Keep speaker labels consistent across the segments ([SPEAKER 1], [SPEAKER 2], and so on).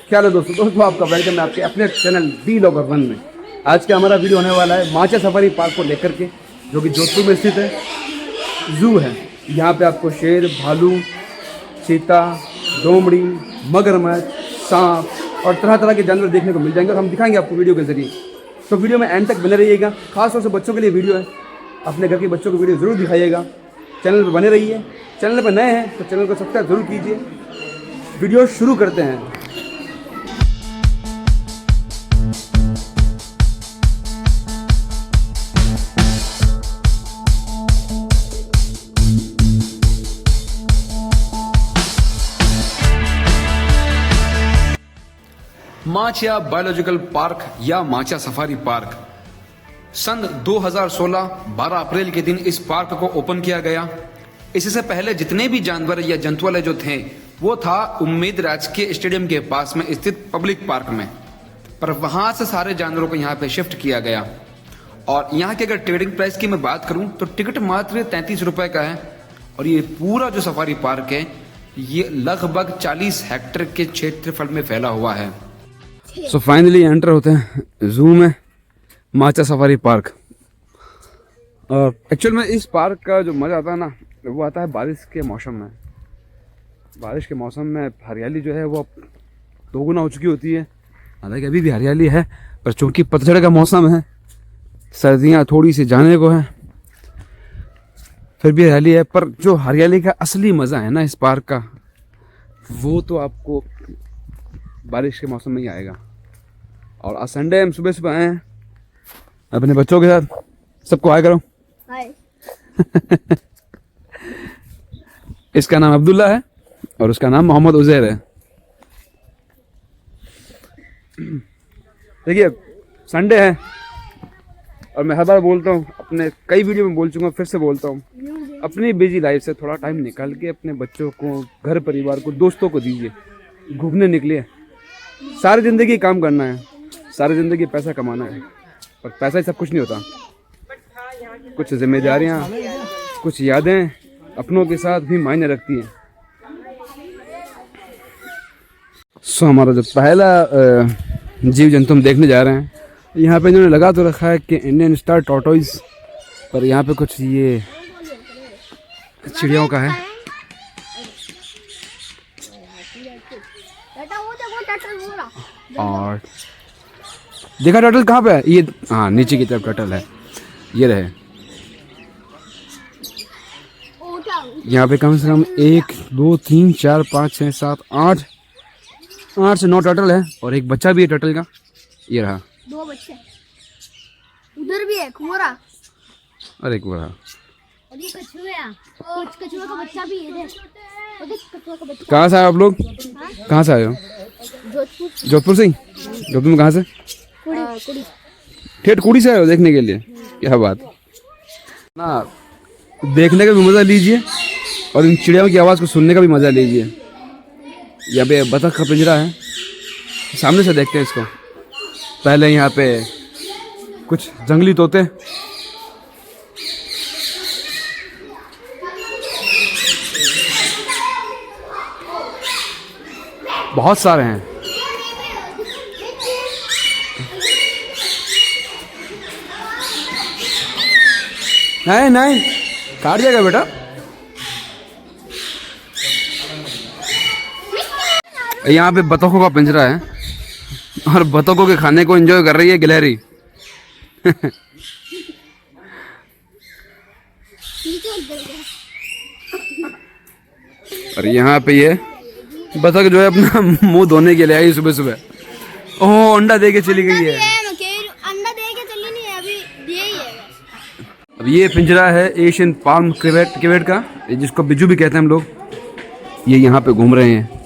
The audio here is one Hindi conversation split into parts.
[SPEAKER 1] क्या है दोस्तों आपका वेलकम है आपके अपने चैनल डी लॉगर वन में। आज का हमारा वीडियो होने वाला है माचा सफारी पार्क को लेकर के, जो कि जोधपुर में स्थित है। जू है, यहाँ पे आपको शेर, भालू, चीता, लोमड़ी, मगरमच्छ, सांप और तरह तरह के जानवर देखने को मिल जाएंगे और हम दिखाएंगे आपको वीडियो के जरिए। तो वीडियो में एंड तक बने रहिएगा। खासतौर से बच्चों के लिए वीडियो है, अपने घर के बच्चों को वीडियो ज़रूर दिखाइएगा। चैनल पर बने रहिए। चैनल पर नए हैं तो चैनल को सब्सक्राइब जरूर कीजिए। वीडियो शुरू करते हैं। माचा बायोलॉजिकल पार्क या माचा सफारी पार्क सन 2016 12 अप्रैल के दिन इस पार्क को ओपन किया गया। इससे पहले जितने भी जानवर या जंतुआलय जो थे वो था उम्मीद राजकीय स्टेडियम के पास में स्थित पब्लिक पार्क में, पर वहां से सारे जानवरों को यहाँ पे शिफ्ट किया गया। और यहाँ की अगर टिकटिंग प्राइस की मैं बात करूं तो टिकट मात्र 33 रुपए का है। और ये पूरा जो सफारी पार्क है ये लगभग 40 हेक्टेयर के क्षेत्रफल में फैला हुआ है। सो फाइनली एंटर होते हैं जू में, माचा सफारी पार्क। और एक्चुअल में इस पार्क का जो मज़ा आता है ना वो आता है बारिश के मौसम में। बारिश के मौसम में हरियाली जो है वो दोगुना हो चुकी होती है। हालांकि अभी भी हरियाली है, पर चूंकि पतझड़ का मौसम है, सर्दियाँ थोड़ी सी जाने को है, फिर भी हरियाली है। पर जो हरियाली का असली मज़ा है ना इस पार्क का, वो तो आपको बारिश के मौसम में ही आएगा। और आज संडे हम सुबह सुबह आए हैं अपने बच्चों के साथ। सबको हाय करो। हाय। इसका नाम अब्दुल्ला है और उसका नाम मोहम्मद उजैर है। देखिए संडे है और मैं हर बार बोलता हूँ, अपने कई वीडियो में बोल चुका, फिर से बोलता हूँ, अपनी बिजी लाइफ से थोड़ा टाइम निकाल के अपने बच्चों को, घर परिवार को, दोस्तों को दीजिए। घूमने निकलिए। सारी ज़िंदगी काम करना है, सारी ज़िंदगी पैसा कमाना है, पर पैसा ही सब कुछ नहीं होता। कुछ जिम्मेदारियाँ, कुछ यादें अपनों के साथ भी मायने रखती हैं। सो हमारा जो पहला जीव जंतु हम देखने जा रहे हैं, यहाँ पे इन्होंने लगा तो रखा है कि इंडियन स्टार टॉर्टोइस, पर यहाँ पे कुछ ये चिड़ियों का है। और देखा टर्टल कहाँ पे है? ये हाँ नीचे की तरफ टर्टल है, ये रहे। यहाँ पे कम से कम 1 2 3 4 5 6 7 8 से 9 टर्टल है और एक बच्चा भी है टर्टल का। ये रहा
[SPEAKER 2] 2 बच्चे, उधर भी है कुंवरा
[SPEAKER 1] और एक रहा।
[SPEAKER 2] और ये कछुआ, कछुआ का बच्चा भी है। कछुआ का बच्चा।
[SPEAKER 1] कहाँ से आए आप लोग? कहाँ से आए हो? जोधपुर से ही? जोधपुर में कहाँ से? कुड़ी। ठेठ कुड़ी से आए हो देखने के लिए? क्या बात ना, देखने का भी मज़ा लीजिए और इन चिड़ियों की आवाज़ को सुनने का भी मज़ा लीजिए। यहाँ पे बतख का पिंजरा है, सामने से देखते हैं इसको। पहले यहाँ पे कुछ जंगली तोते, बहुत सारे हैं। नहीं नहीं काट जाएगा बेटा। यहाँ पे बतखों का पिंजरा है और बतखों के खाने को एंजॉय कर रही है गिलहरी। और यहाँ पे ये बतख जो है अपना मुंह धोने के लिए आई सुबह सुबह। ओह अंडा दे के चली गई है।
[SPEAKER 2] अंडा दे के चली नहीं है, अभी यही है।
[SPEAKER 1] अब ये पिंजरा है एशियन पाल्म क्रेवेट का, जिसको बिज्जू भी कहते हैं हम लोग। ये यहाँ पे घूम रहे हैं।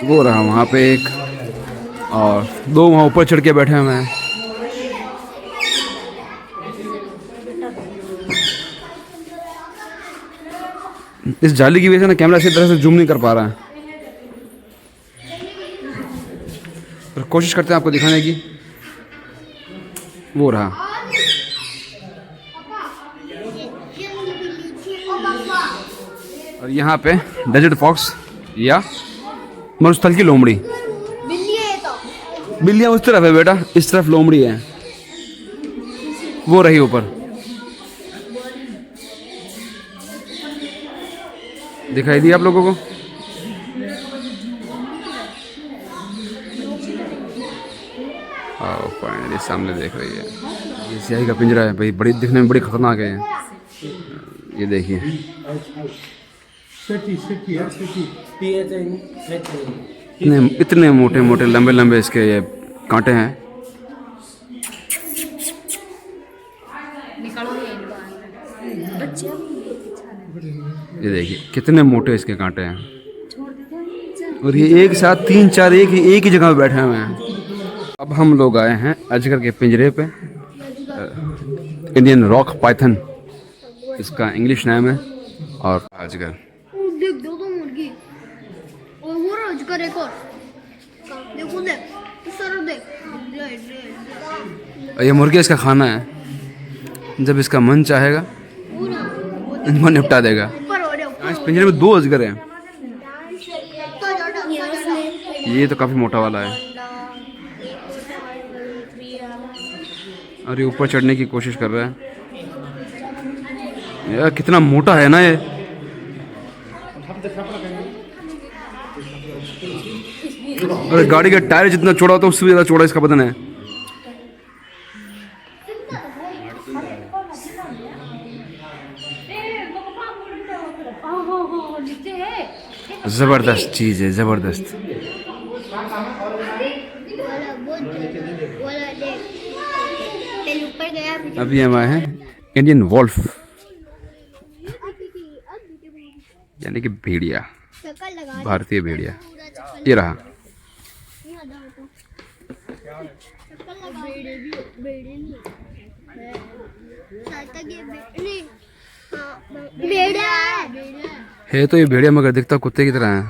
[SPEAKER 1] वो रहा वहाँ पे एक, और 2 वहाँ ऊपर चढ़ के बैठे हुए हैं। इस जाली की वजह से ना कैमरा अच्छी तरह से जूम नहीं कर पा रहा है, पर कोशिश करते हैं आपको दिखाने की। वो रहा। और यहाँ पे डेजर्ट फॉक्स या मरुस्थल की लोमड़ी।
[SPEAKER 2] बिल्ली है तो
[SPEAKER 1] बिल्लियाँ उस तरफ है बेटा, इस तरफ लोमड़ी है, वो रही ऊपर। दिखाई दी आप लोगों को? फाइनली सामने देख रही है, ये सियाही का पिंजरा है भाई, बड़ी दिखने में बड़ी खतरनाक है ये देखिए। इतने मोटे मोटे लंबे लंबे इसके ये कांटे हैं। ये देखिए कितने मोटे इसके कांटे हैं, और ये एक साथ 3-4 एक ही जगह पे बैठे हुए हैं। अब हम लोग आए हैं अजगर के पिंजरे पे, इंडियन रॉक पाइथन इसका इंग्लिश नाम है। और अजगर
[SPEAKER 2] देख दो मुर्गी और वो अजगर एक और देखो देख सर देख
[SPEAKER 1] और ये मुर्गी इसका खाना है, जब इसका मन चाहेगा इनको निपटा देगा। इस पिंजरे में 2 अजगर हैं, ये तो काफी मोटा वाला है और ये ऊपर चढ़ने की कोशिश कर रहा है। यार कितना मोटा है ना ये, अरे गाड़ी का टायर जितना चौड़ा होता है उससे भी ज्यादा चौड़ा इसका बदन है। जबरदस्त चीज है, जबरदस्त। अभी हम आए हैं इंडियन वॉल्फ यानी कि भेड़िया, भारतीय भेड़िया। ये रहा। है तो ये भेड़िया मगर दिखता कुत्ते की तरह है।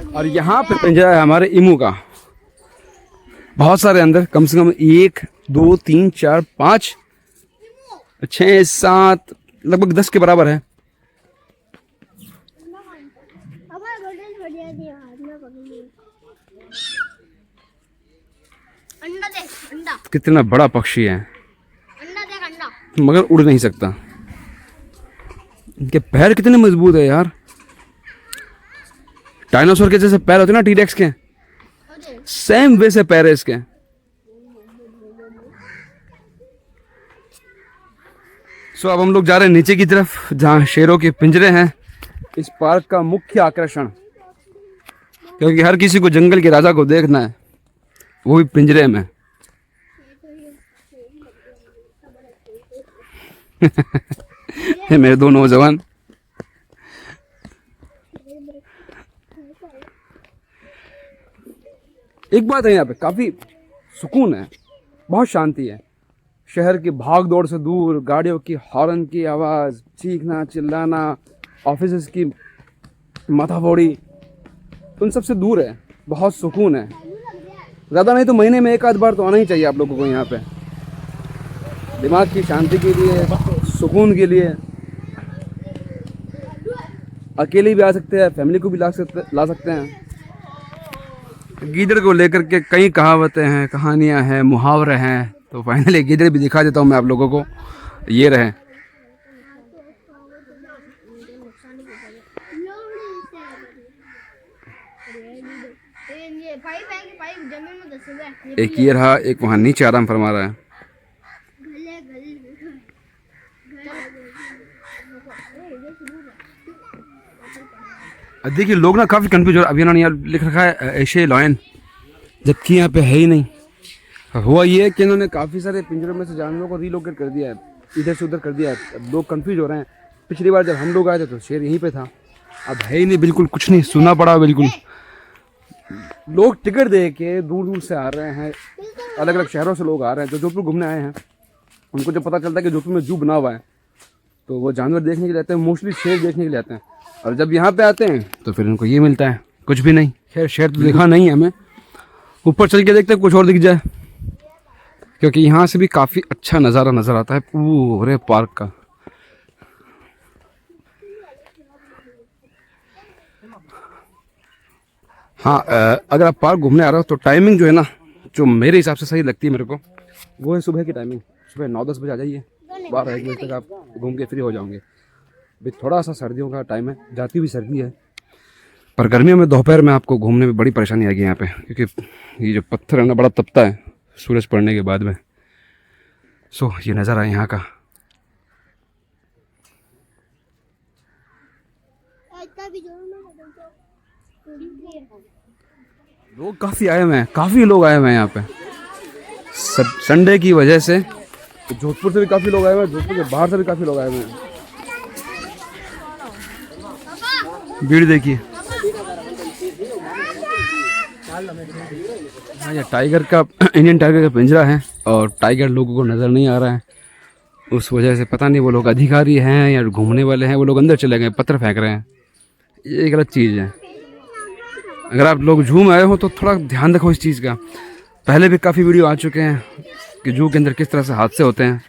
[SPEAKER 1] और यहाँ पे पिंजरा है हमारे इमू का, बहुत सारे अंदर, कम से कम 1 2 3 4 5 6 7 लगभग 10 के बराबर है।
[SPEAKER 2] अंडा देख, अंडा
[SPEAKER 1] कितना बड़ा पक्षी है,
[SPEAKER 2] अंडा देख, अंडा
[SPEAKER 1] मगर उड़ नहीं सकता। इनके पैर कितने मजबूत है यार, डायनासोर के जैसे पैर होते हैं ना टी-रेक्स के, सेम वैसे पैर है इसके। सो अब हम लोग जा रहे हैं नीचे की तरफ जहाँ शेरों के पिंजरे हैं, इस पार्क का मुख्य आकर्षण, क्योंकि हर किसी को जंगल के राजा को देखना है, वो भी पिंजरे में। मेरे 2 नौजवान। एक बात है, यहाँ पे काफी सुकून है, बहुत शांति है। शहर की भाग दौड़ से दूर, गाड़ियों की हॉर्न की आवाज, चीखना चिल्लाना, ऑफिस की माथाफोड़ी, उन सबसे दूर है, बहुत सुकून है। ज़्यादा नहीं तो महीने में 1 आध बार तो आना ही चाहिए आप लोगों को यहाँ पे, दिमाग की शांति के लिए, सुकून के लिए। अकेले भी आ सकते हैं, फैमिली को भी ला सकते हैं। गीदड़ को लेकर के कई कहावतें हैं, कहानियाँ हैं, मुहावरे हैं, तो फाइनली गीदड़ भी दिखा देता हूँ मैं आप लोगों को। ये रहे। एक ये रहा, एक वहाँ नीचे आराम फरमा रहा है। देखिए लोग ना काफ़ी कंफ्यूज हो रहे हैं। अभी इन्होंने यहाँ लिख रखा है एशियाई लायन, जबकि यहाँ पे है ही नहीं। हुआ ये है कि इन्होंने काफ़ी सारे पिंजरों में से जानवरों को रीलोकेट कर दिया है, इधर से उधर कर दिया है। अब लोग कंफ्यूज हो रहे हैं। पिछली बार जब हम लोग आए थे तो शेर यहीं पे था, अब है ही नहीं, बिल्कुल कुछ नहीं, सुना पड़ा बिल्कुल। लोग टिकट दे के दूर दूर से आ रहे हैं, अलग अलग शहरों से लोग आ रहे हैं जो जोधपुर घूमने आए हैं। उनको जब पता चलता है कि जोधपुर में जू बना हुआ है तो वो जानवर देखने के लिए आते हैं, मोस्टली शेर देखने के लिए आते हैं। और जब यहाँ पे आते हैं तो फिर उनको ये मिलता है, कुछ भी नहीं। खैर शेर तो दिखा नहीं हमें, ऊपर चल के देखते हैं कुछ और दिख जाए, क्योंकि यहाँ से भी काफ़ी अच्छा नज़ारा नज़र आता है पूरे पार्क का। हाँ, अगर आप पार्क घूमने आ रहे हो तो टाइमिंग जो है ना, जो मेरे हिसाब से सही लगती है मेरे को, वो है सुबह की टाइमिंग। सुबह 9-10 बजे आ जाइए, 12-1 बजे तक आप घूम के फ्री हो जाओगे। अभी थोड़ा सा सर्दियों का टाइम है, जाती हुई सर्दी है, पर गर्मियों में दोपहर में आपको घूमने में बड़ी परेशानी आएगी यहाँ पे, क्योंकि ये जो पत्थर है ना बड़ा तपता है सूरज पड़ने के बाद में। सो ये नज़ारा है यहाँ का। लोग काफ़ी आए हुए हैं, काफ़ी लोग आए हुए हैं यहाँ पे संडे की वजह से। तो जोधपुर से भी काफ़ी लोग आए हुए हैं, जोधपुर के बाहर से भी काफ़ी लोग आए हुए हैं। भीड़ देखिए। हाँ, ये टाइगर का इंडियन टाइगर का पिंजरा है और टाइगर लोगों को नज़र नहीं आ रहा है। उस वजह से पता नहीं वो लोग अधिकारी हैं या घूमने वाले हैं, वो लोग अंदर चले गए, पत्थर फेंक रहे हैं। ये गलत चीज़ है। अगर आप लोग जू में आए हो तो थोड़ा ध्यान रखो इस चीज़ का। पहले भी काफ़ी वीडियो आ चुके हैं कि जू के अंदर किस तरह से हादसे होते हैं,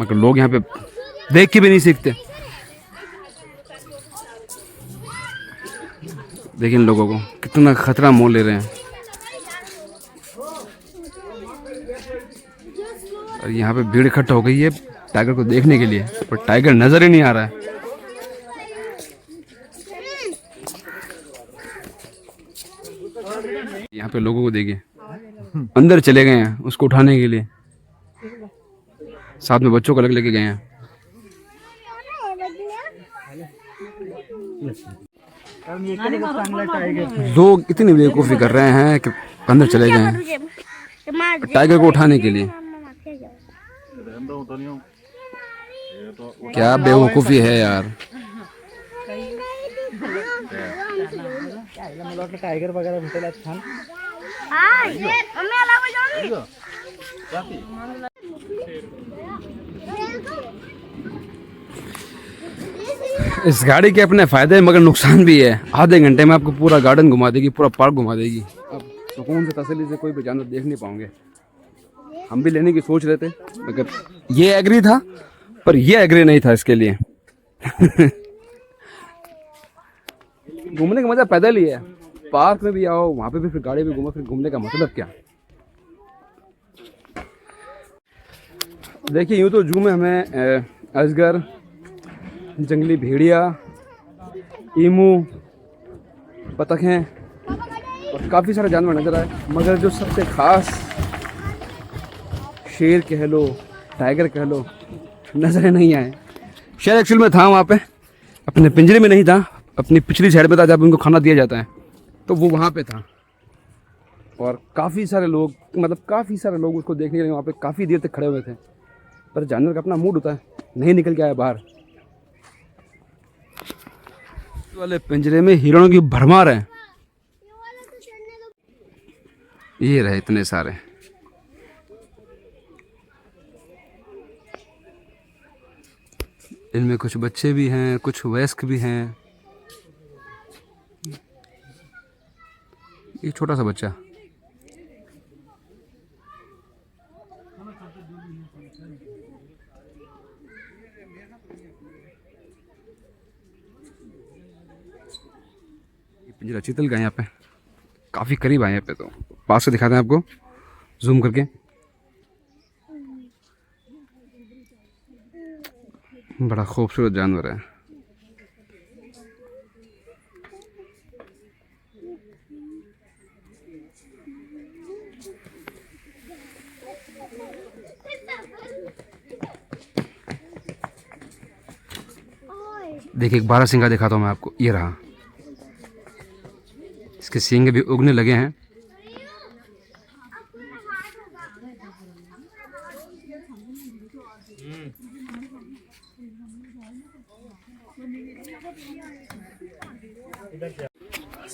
[SPEAKER 1] मगर लोग यहाँ पे देख के भी नहीं सीखते। देखिए इन लोगों को कितना खतरा मोल ले रहे हैं। और यहाँ पे भीड़ इकट्ठा हो गई है टाइगर को देखने के लिए, पर टाइगर नजर ही नहीं आ रहा है। यहाँ पे लोगों को देखिए, अंदर चले गए हैं उसको उठाने के लिए, साथ में बच्चों को अलग लेके गए हैं। लोग इतनी बेवकूफ़ी कर रहे हैं कि अंदर चले गए हैं टाइगर को उठाने के लिए। क्या बेवकूफ़ी है यार।
[SPEAKER 3] टाइगर वगैरह भेटेला छान।
[SPEAKER 1] इस गाड़ी के अपने फायदे मगर नुकसान भी है। आधे घंटे में आपको पूरा गार्डन घुमा देगी, पूरा पार्क घुमा देगी। अब सुकून से तसल्ली से कोई भी जानवर देख नहीं पाओगे। हम भी लेने की सोच रहे थे, मगर ये एग्री था पर ये एग्री नहीं था इसके लिए। घूमने का मजा पैदल ही है। पार्क में भी आओ, वहां पे भी फिर गाड़ी में घूमो, फिर घूमने का मतलब क्या। देखिए यूँ तो जू में हमें अजगर, जंगली भेड़िया, ईमू, बतखें और काफ़ी सारे जानवर नज़र आए, मगर जो सबसे ख़ास शेर कह लो, टाइगर कह लो, नज़र नहीं आए। शेर एक्चुअल में था वहाँ पे, अपने पिंजरे में नहीं था, अपनी पिछली साइड में था जब उनको खाना दिया जाता है, तो वो वहाँ पे था। और काफ़ी सारे लोग, मतलब काफ़ी सारे लोग उसको देखने के लिए वहाँ पे काफ़ी देर तक खड़े हुए थे। पर जानवर का अपना मूड होता है, नहीं निकल के आया बाहर। वाले पिंजरे में हिरणों की भरमार है। ये रहे इतने सारे। इनमें कुछ बच्चे भी हैं, कुछ वयस्क भी हैं। एक छोटा सा बच्चा। पिंजरा चीतल का यहाँ पे काफ़ी करीब आए, यहाँ पे तो पास से दिखाते हैं आपको जूम करके। बड़ा खूबसूरत जानवर है। देखिए एक बारहसिंगा दिखाता हूँ मैं आपको, ये रहा। इसके सींग भी उगने लगे हैं।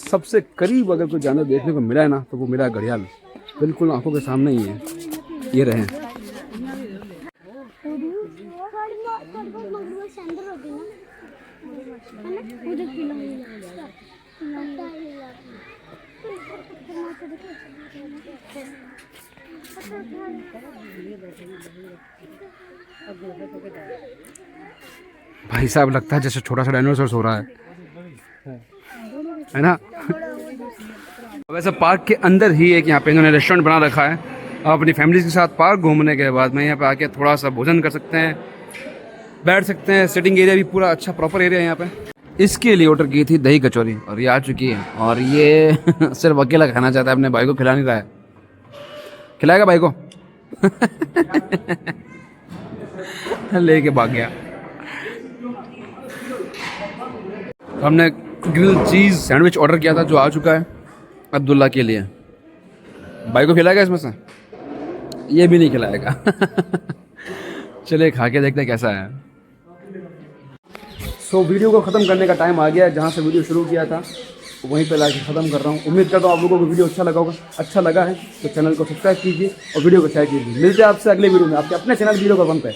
[SPEAKER 1] सबसे करीब अगर कोई जानवर देखने को मिला है ना, तो वो मिला है घड़ियाल। बिल्कुल आंखों के सामने ही है, ये रहे। भाई साहब लगता है जैसे छोटा सा डायनासोर सो रहा है। है ना। वैसे पार्क के अंदर ही एक यहाँ पे इन्होंने रेस्टोरेंट बना रखा है। आप अपनी फैमिली के साथ पार्क घूमने के बाद में यहाँ पे आके थोड़ा सा भोजन कर सकते हैं, बैठ सकते हैं। सिटिंग एरिया भी पूरा अच्छा प्रॉपर एरिया है यहाँ पे। इसके लिए ऑर्डर की थी दही कचौरी और ये आ चुकी है। और ये सिर्फ अकेला खाना चाहता है, अपने भाई को खिला नहीं रहा है। खिलाएगा भाई को? लेके भाग गया। हमने ग्रिल चीज़ सैंडविच ऑर्डर किया था जो आ चुका है अब्दुल्ला के लिए। भाई को खिलाएगा इसमें से? ये भी नहीं खिलाएगा। चलिए खा के देखते हैं कैसा है। सो वीडियो को ख़त्म करने का टाइम आ गया है। जहाँ से वीडियो शुरू किया था वहीं पे लाके ख़त्म कर रहा हूँ। उम्मीद करता हूँ आप लोगों को वीडियो अच्छा लगा होगा। अच्छा लगा है तो चैनल को सब्सक्राइब कीजिए और वीडियो को शेयर कीजिए। मिलते हैं आपसे अगले वीडियो में आपके अपने चैनल 0 पर 1 पे।